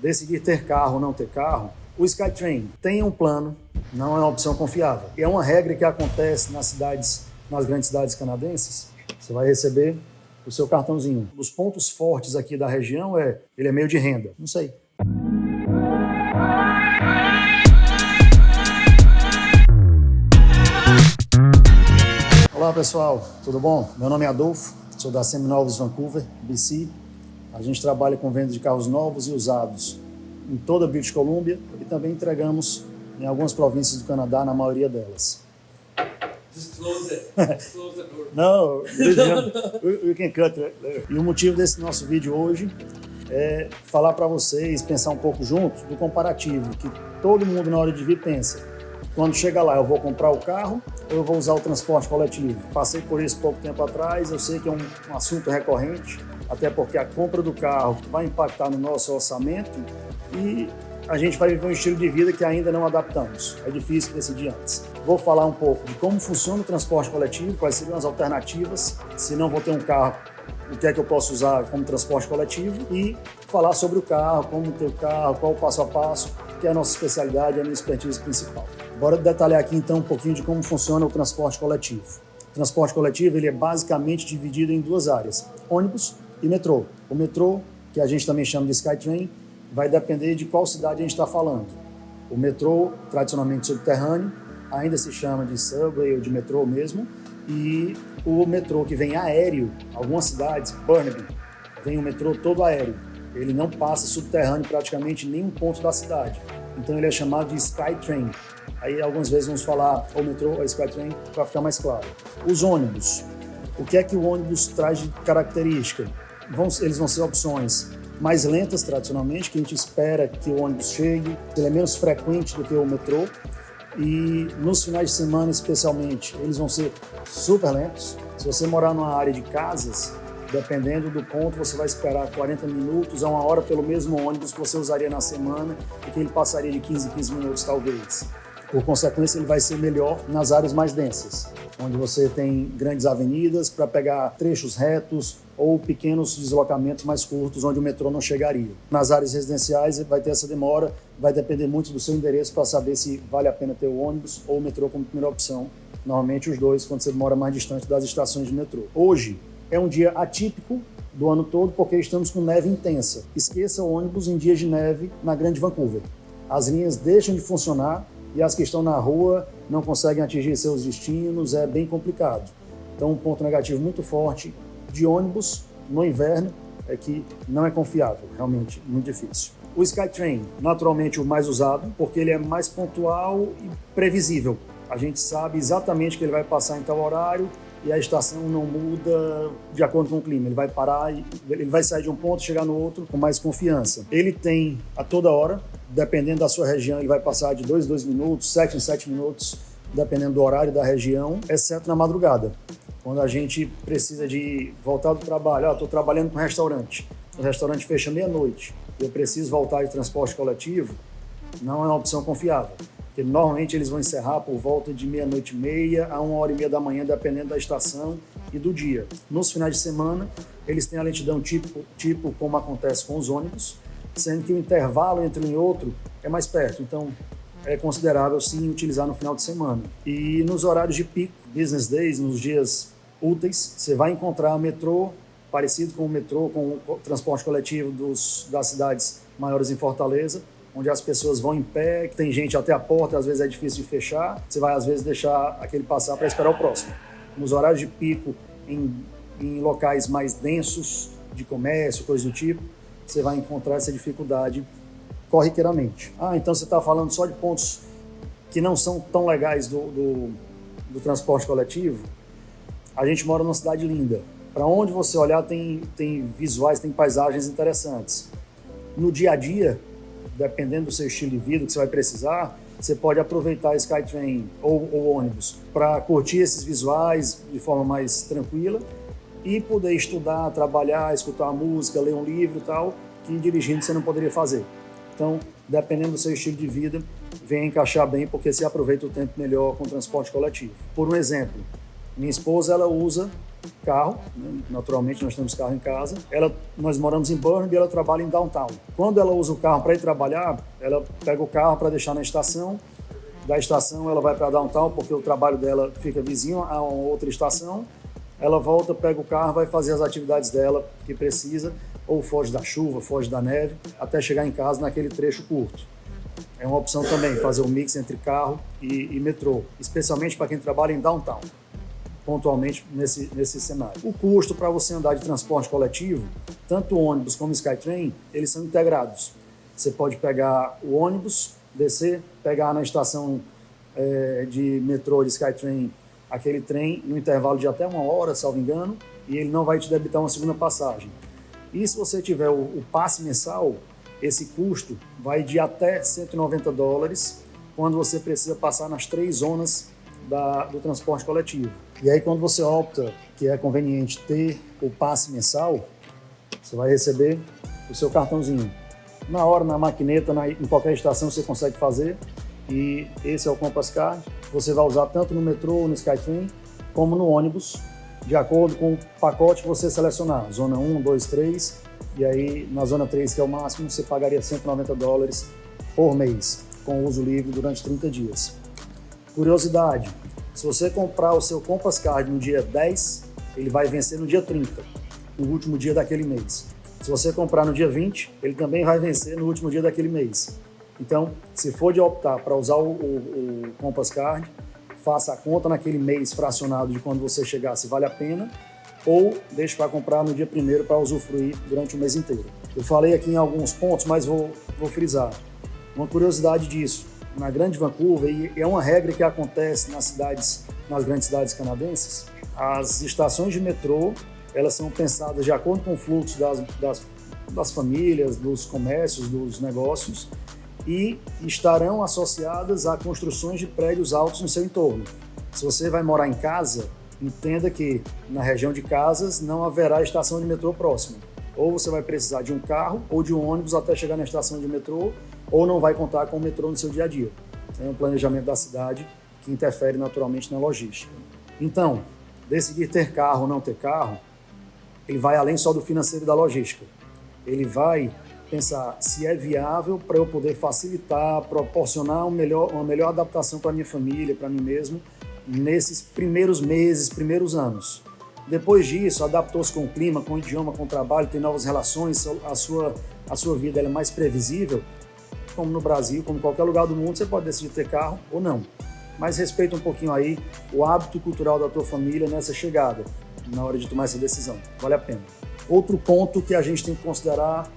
decidir ter carro ou não ter carro, o SkyTrain tem um plano, não é uma opção confiável. E é uma regra que acontece nas grandes cidades canadenses. Você vai receber o seu cartãozinho. Os pontos fortes aqui da região ele é meio de renda. Não sei. Olá pessoal, tudo bom? Meu nome é Adolfo, sou da Seminovos Vancouver, BC. A gente trabalha com venda de carros novos e usados em toda a British Columbia e também entregamos em algumas províncias do Canadá, na maioria delas. Just close it. Close the door. Não, we can cut it. E o motivo desse nosso vídeo hoje é falar para vocês, pensar um pouco juntos do comparativo, que todo mundo na hora de vir pensa. Quando chega lá, eu vou comprar o carro ou eu vou usar o transporte coletivo? Passei por isso pouco tempo atrás, eu sei que é um assunto recorrente, até porque a compra do carro vai impactar no nosso orçamento e a gente vai viver um estilo de vida que ainda não adaptamos. É difícil decidir antes. Vou falar um pouco de como funciona o transporte coletivo, quais seriam as alternativas, se não vou ter um carro, o que é que eu posso usar como transporte coletivo e falar sobre o carro, como ter o carro, qual o passo a passo, que é a nossa especialidade, a minha expertise principal. Bora detalhar aqui então um pouquinho de como funciona o transporte coletivo. O transporte coletivo ele é basicamente dividido em duas áreas, ônibus e metrô. O metrô, que a gente também chama de SkyTrain, vai depender de qual cidade a gente está falando. O metrô, tradicionalmente subterrâneo, ainda se chama de subway ou de metrô mesmo, e o metrô que vem aéreo, algumas cidades, Burnaby, vem o metrô todo aéreo. Ele não passa subterrâneo praticamente em nenhum ponto da cidade. Então ele é chamado de SkyTrain. Aí algumas vezes vamos falar ou metrô ou SkyTrain para ficar mais claro. Os ônibus. O que é que o ônibus traz de característica? Eles vão ser opções mais lentas tradicionalmente, que a gente espera que o ônibus chegue. Ele é menos frequente do que o metrô. E nos finais de semana, especialmente, eles vão ser super lentos. Se você morar numa área de casas, dependendo do ponto, você vai esperar 40 minutos a 1 hora pelo mesmo ônibus que você usaria na semana e que ele passaria de 15 em 15 minutos, talvez. Por consequência, ele vai ser melhor nas áreas mais densas, onde você tem grandes avenidas para pegar trechos retos ou pequenos deslocamentos mais curtos, onde o metrô não chegaria. Nas áreas residenciais, vai ter essa demora, vai depender muito do seu endereço para saber se vale a pena ter o ônibus ou o metrô como primeira opção. Normalmente os dois, quando você mora mais distante das estações de metrô. Hoje é um dia atípico do ano todo porque estamos com neve intensa. Esqueça o ônibus em dias de neve na Grande Vancouver. As linhas deixam de funcionar e as que estão na rua não conseguem atingir seus destinos, é bem complicado. Então um ponto negativo muito forte de ônibus no inverno é que não é confiável, realmente muito difícil. O SkyTrain, naturalmente o mais usado, porque ele é mais pontual e previsível. A gente sabe exatamente que ele vai passar em tal horário e a estação não muda de acordo com o clima. Ele vai parar, ele vai sair de um ponto e chegar no outro com mais confiança. Ele tem a toda hora, dependendo da sua região, ele vai passar de 2 em 2 minutos, 7 em 7 minutos, dependendo do horário da região, exceto na madrugada. Quando a gente precisa de voltar do trabalho, estou trabalhando com um restaurante, o restaurante fecha meia-noite, eu preciso voltar de transporte coletivo, não é uma opção confiável. Porque normalmente eles vão encerrar por volta de 00:30 a 1h30 da manhã, dependendo da estação e do dia. Nos finais de semana, eles têm a lentidão tipo como acontece com os ônibus, sendo que o intervalo entre um e outro é mais perto. Então, é considerável sim utilizar no final de semana. E nos horários de pico, business days, nos dias úteis, você vai encontrar o metrô, parecido com o metrô, com o transporte coletivo das cidades maiores em Fortaleza, onde as pessoas vão em pé, que tem gente até a porta, às vezes é difícil de fechar, você vai às vezes deixar aquele passar para esperar o próximo. Nos horários de pico, em locais mais densos, de comércio, coisa do tipo, você vai encontrar essa dificuldade corriqueiramente. Então você está falando só de pontos que não são tão legais do transporte coletivo. A gente mora numa cidade linda. Para onde você olhar tem visuais, tem paisagens interessantes. No dia a dia, dependendo do seu estilo de vida que você vai precisar, você pode aproveitar a SkyTrain ou ônibus para curtir esses visuais de forma mais tranquila e poder estudar, trabalhar, escutar música, ler um livro e tal, que dirigindo você não poderia fazer. Então, dependendo do seu estilo de vida, vem encaixar bem porque você aproveita o tempo melhor com o transporte coletivo. Por um exemplo, minha esposa ela usa carro, né? Naturalmente nós temos carro em casa. Nós moramos em Burnaby e ela trabalha em Downtown. Quando ela usa o carro para ir trabalhar, ela pega o carro para deixar na estação. Da estação ela vai para Downtown porque o trabalho dela fica vizinho a uma outra estação. Ela volta, pega o carro, vai fazer as atividades dela que precisa, ou foge da chuva, foge da neve, até chegar em casa naquele trecho curto. É uma opção também fazer um mix entre carro e metrô, especialmente para quem trabalha em Downtown, pontualmente nesse cenário. O custo para você andar de transporte coletivo, tanto o ônibus como o SkyTrain, eles são integrados. Você pode pegar o ônibus, descer, pegar na estação de metrô de SkyTrain aquele trem no intervalo de até 1 hora, salvo engano, e ele não vai te debitar uma segunda passagem. E se você tiver o passe mensal, esse custo vai de até $190 quando você precisa passar nas 3 zonas do transporte coletivo. E aí quando você opta, que é conveniente ter o passe mensal, você vai receber o seu cartãozinho. Na hora, na maquineta, em qualquer estação você consegue fazer, e esse é o Compass Card. Você vai usar tanto no metrô, no SkyTrain, como no ônibus, de acordo com o pacote que você selecionar, zona 1, 2, 3, e aí na zona 3, que é o máximo, você pagaria $190 por mês, com uso livre durante 30 dias. Curiosidade, se você comprar o seu Compass Card no dia 10, ele vai vencer no dia 30, no último dia daquele mês. Se você comprar no dia 20, ele também vai vencer no último dia daquele mês. Então, se for de optar para usar o Compass Card, faça a conta naquele mês fracionado de quando você chegar, se vale a pena, ou deixe para comprar no dia 1º para usufruir durante o mês inteiro. Eu falei aqui em alguns pontos, mas vou frisar. Uma curiosidade disso, na Grande Vancouver, e é uma regra que acontece nas grandes cidades canadenses, as estações de metrô, elas são pensadas de acordo com o fluxo das famílias, dos comércios, dos negócios, e estarão associadas a construções de prédios altos no seu entorno. Se você vai morar em casa, entenda que na região de casas não haverá estação de metrô próxima. Ou você vai precisar de um carro ou de um ônibus até chegar na estação de metrô, ou não vai contar com o metrô no seu dia a dia. É um planejamento da cidade que interfere naturalmente na logística. Então, decidir ter carro ou não ter carro, ele vai além só do financeiro e da logística. Ele vai pensar se é viável para eu poder facilitar, proporcionar uma melhor adaptação para a minha família, para mim mesmo, nesses primeiros meses, primeiros anos. Depois disso, adaptou-se com o clima, com o idioma, com o trabalho, tem novas relações, a sua vida ela é mais previsível. Como no Brasil, como em qualquer lugar do mundo, você pode decidir ter carro ou não. Mas respeita um pouquinho aí o hábito cultural da tua família nessa chegada, na hora de tomar essa decisão. Vale a pena. Outro ponto que a gente tem que considerar,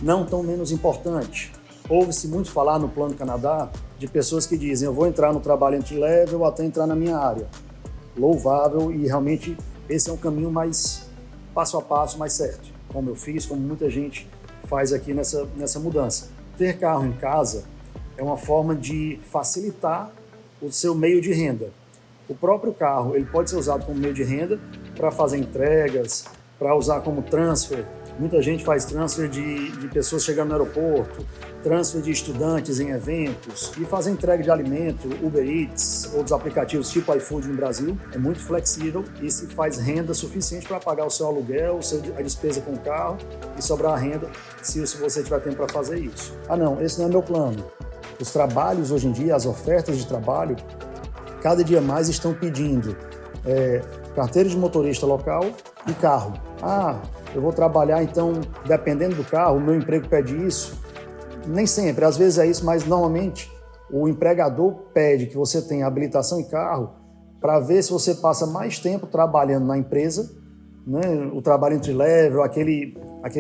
não tão menos importante. Ouve-se muito falar no Plano Canadá de pessoas que dizem eu vou entrar no trabalho entry-level até entrar na minha área. Louvável, e realmente esse é um caminho mais passo a passo, mais certo. Como eu fiz, como muita gente faz aqui nessa mudança. Ter carro em casa é uma forma de facilitar o seu meio de renda. O próprio carro ele pode ser usado como meio de renda para fazer entregas, para usar como transfer. Muita gente faz transfer de pessoas chegando no aeroporto, transfer de estudantes em eventos e fazer entrega de alimento, Uber Eats, outros aplicativos tipo iFood no Brasil. É muito flexível e se faz renda suficiente para pagar o seu aluguel, a despesa com o carro e sobrar a renda se você tiver tempo para fazer isso. Ah não, esse não é meu plano. Os trabalhos hoje em dia, as ofertas de trabalho, cada dia mais estão pedindo carteira de motorista local e carro. Eu vou trabalhar, então, dependendo do carro, o meu emprego pede isso. Nem sempre, às vezes é isso, mas normalmente o empregador pede que você tenha habilitação e carro para ver se você passa mais tempo trabalhando na empresa, né? O trabalho entry-level, aquele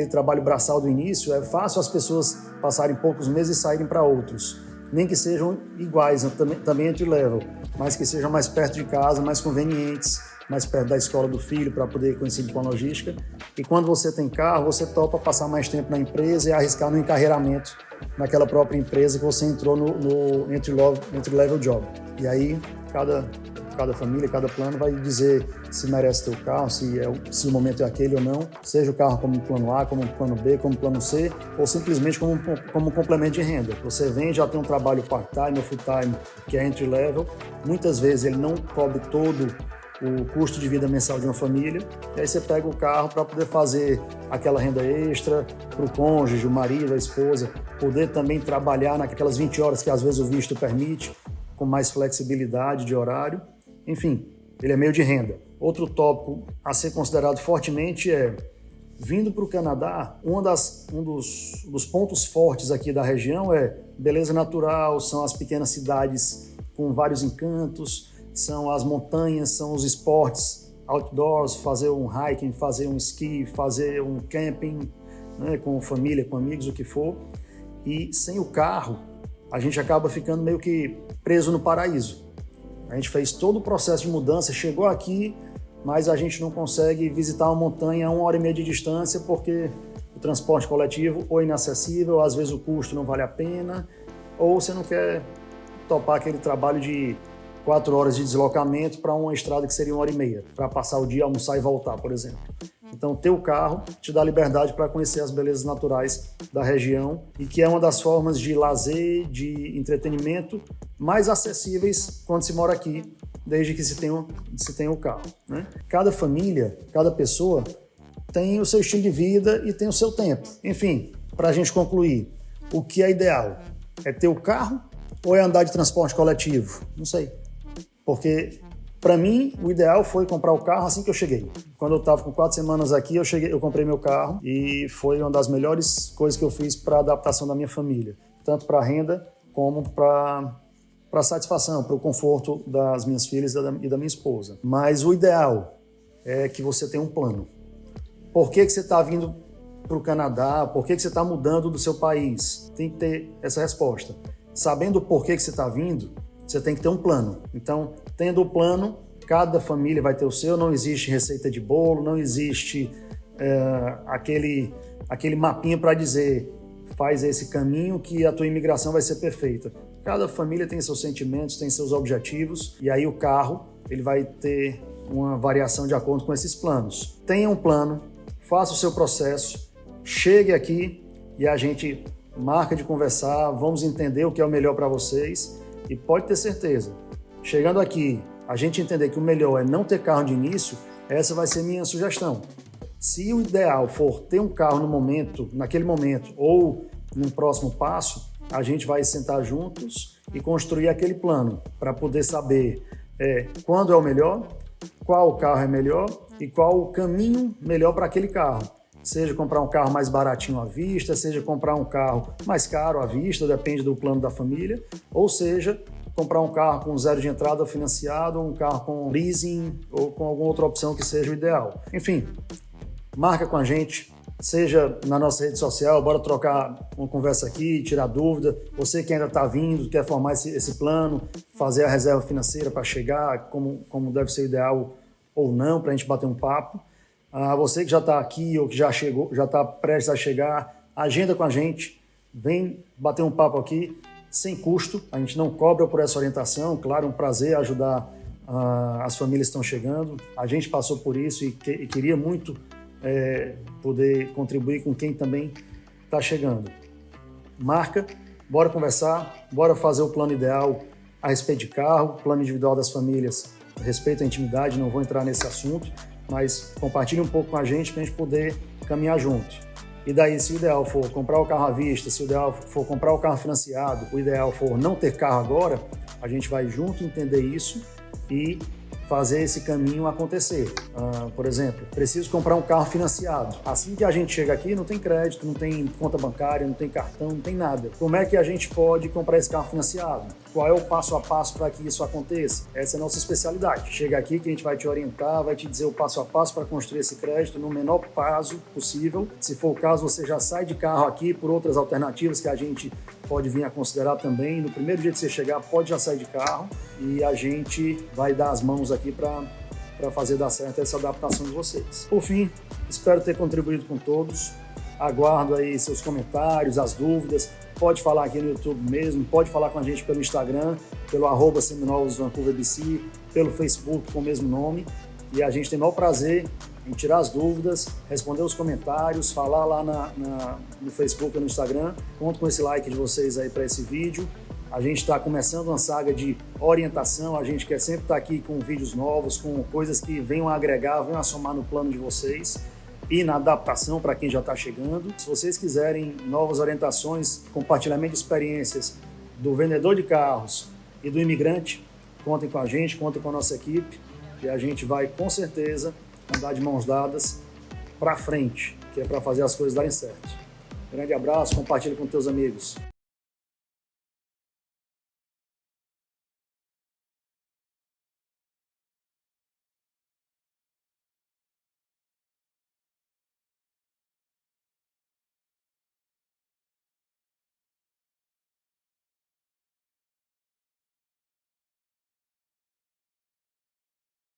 trabalho braçal do início, é fácil as pessoas passarem poucos meses e saírem para outros. Nem que sejam iguais, também entry-level, mas que sejam mais perto de casa, mais convenientes, mais perto da escola do filho para poder coincidir com a logística. E quando você tem carro, você topa passar mais tempo na empresa e arriscar no encarreiramento naquela própria empresa que você entrou no entry-level job. E aí, cada família, cada plano vai dizer se merece ter o carro, se o momento é aquele ou não, seja o carro como plano A, como plano B, como plano C, ou simplesmente como complemento de renda. Você vem, já tem um trabalho part-time ou full-time, que é entry-level, muitas vezes ele não cobre todo o custo de vida mensal de uma família, e aí você pega o carro para poder fazer aquela renda extra para o cônjuge, o marido, a esposa, poder também trabalhar naquelas 20 horas que às vezes o visto permite, com mais flexibilidade de horário. Enfim, ele é meio de renda. Outro tópico a ser considerado fortemente é, vindo para o Canadá, um dos pontos fortes aqui da região é beleza natural, são as pequenas cidades com vários encantos, são as montanhas, são os esportes outdoors, fazer um hiking, fazer um esqui, fazer um camping, né, com família, com amigos, o que for. E sem o carro, a gente acaba ficando meio que preso no paraíso. A gente fez todo o processo de mudança, chegou aqui, mas a gente não consegue visitar uma montanha a 1h30 de distância porque o transporte coletivo ou é inacessível, ou às vezes o custo não vale a pena, ou você não quer topar aquele trabalho de 4 horas de deslocamento para uma estrada que seria 1h30, para passar o dia, almoçar e voltar, por exemplo. Então, ter o carro te dá liberdade para conhecer as belezas naturais da região e que é uma das formas de lazer, de entretenimento mais acessíveis quando se mora aqui, desde que se tenha o carro, né? Cada família, cada pessoa tem o seu estilo de vida e tem o seu tempo. Enfim, para a gente concluir, o que é ideal? É ter o carro ou é andar de transporte coletivo? Não sei. Porque, para mim, o ideal foi comprar o carro assim que eu cheguei. Quando eu estava com 4 semanas aqui, eu comprei meu carro e foi uma das melhores coisas que eu fiz para a adaptação da minha família. Tanto para a renda como para a satisfação, para o conforto das minhas filhas e da minha esposa. Mas o ideal é que você tenha um plano. Por que você está vindo para o Canadá? Por que você está mudando do seu país? Tem que ter essa resposta. Sabendo por que você está vindo, você tem que ter um plano. Então, tendo o plano, cada família vai ter o seu, não existe receita de bolo, não existe aquele mapinha para dizer faz esse caminho que a tua imigração vai ser perfeita. Cada família tem seus sentimentos, tem seus objetivos, e aí o carro ele vai ter uma variação de acordo com esses planos. Tenha um plano, faça o seu processo, chegue aqui e a gente marca de conversar, vamos entender o que é o melhor para vocês. E pode ter certeza, chegando aqui, a gente entender que o melhor é não ter carro de início, essa vai ser minha sugestão. Se o ideal for ter um carro naquele momento, ou num próximo passo, a gente vai sentar juntos e construir aquele plano para poder saber quando é o melhor, qual carro é melhor e qual o caminho melhor para aquele carro. Seja comprar um carro mais baratinho à vista, seja comprar um carro mais caro à vista, depende do plano da família, ou seja, comprar um carro com 0 de entrada financiado, ou um carro com leasing, ou com alguma outra opção que seja o ideal. Enfim, marca com a gente, seja na nossa rede social, bora trocar uma conversa aqui, tirar dúvida. Você que ainda está vindo, quer formar esse plano, fazer a reserva financeira para chegar, como deve ser o ideal ou não, para a gente bater um papo. Você que já está aqui ou que já chegou, já está prestes a chegar, agenda com a gente, vem bater um papo aqui, sem custo, a gente não cobra por essa orientação, claro, é um prazer ajudar as famílias que estão chegando, a gente passou por isso e queria muito poder contribuir com quem também está chegando. Marca, bora conversar, bora fazer o plano ideal a respeito de carro, plano individual das famílias, respeito à intimidade, não vou entrar nesse assunto, mas compartilhe um pouco com a gente para a gente poder caminhar junto. E daí, se o ideal for comprar o carro à vista, se o ideal for comprar o carro financiado, o ideal for não ter carro agora, a gente vai junto entender isso e fazer esse caminho acontecer. Por exemplo, preciso comprar um carro financiado. Assim que a gente chega aqui, não tem crédito, não tem conta bancária, não tem cartão, não tem nada. Como é que a gente pode comprar esse carro financiado? Qual é o passo a passo para que isso aconteça? Essa é a nossa especialidade. Chega aqui que a gente vai te orientar, vai te dizer o passo a passo para construir esse crédito no menor prazo possível. Se for o caso, você já sai de carro aqui por outras alternativas que a gente pode vir a considerar também. No primeiro dia que você chegar, pode já sair de carro e a gente vai dar as mãos aqui para fazer dar certo essa adaptação de vocês. Por fim, espero ter contribuído com todos. Aguardo aí seus comentários, as dúvidas. Pode falar aqui no YouTube mesmo, pode falar com a gente pelo Instagram, pelo @SeminovosVancouverBC, pelo Facebook com o mesmo nome. E a gente tem o maior prazer em tirar as dúvidas, responder os comentários, falar lá no Facebook ou no Instagram. Conto com esse like de vocês aí para esse vídeo. A gente está começando uma saga de orientação, a gente quer sempre estar aqui com vídeos novos, com coisas que venham a agregar, venham a somar no plano de vocês e na adaptação para quem já está chegando. Se vocês quiserem novas orientações, compartilhamento de experiências do vendedor de carros e do imigrante, contem com a gente, contem com a nossa equipe e a gente vai com certeza andar de mãos dadas para frente, que é para fazer as coisas darem certo. Grande abraço, compartilhe com teus amigos.